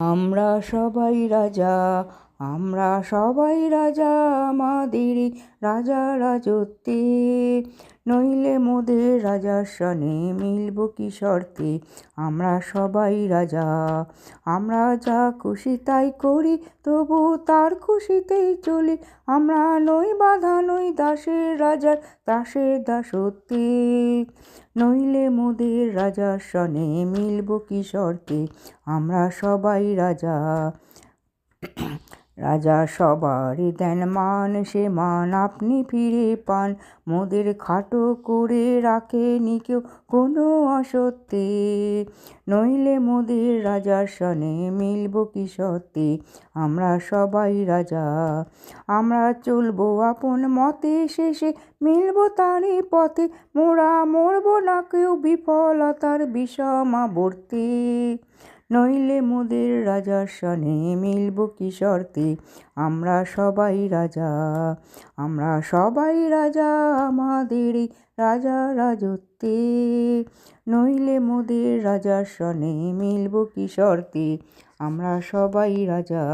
আমরা সবাই রাজা, আমরা সবাই রাজা, আমাদেরই রাজা রাজত্বে। নইলে মোদের রাজার সনে মিলব কি শর্তে। আমরা সবাই রাজা, আমরা যা খুশি তাই করি, তবু তার খুশিতেই চলি। আমরা নই বাধা, নই দাসের রাজার দাসের দাসত্বে। নইলে মোদের রাজার সনে মিলব কি শর্তে। আমরা সবাই রাজা। রাজা সবারই দেন মান, সে মান আপনি ফিরে পান। মোদের খাটো করে রাখেনি কেউ কোনো অসত্যে। নইলে মোদের রাজার সনে মিলব কি সত্যে। আমরা সবাই রাজা, আমরা চলবো আপন মতে, শেষে মিলব তারই পথে। মোরা মরব না কেউ বিফলতার বিষমাবর্তে। নইলে মোদের রাজার সনে মিলব কি শর্তে। আমরা সবাই রাজা, আমরা সবাই রাজা, আমাদেরই রাজা রাজত্বে। নইলে মোদের রাজার সনে মিলব কি শর্তে। আমরা সবাই রাজা।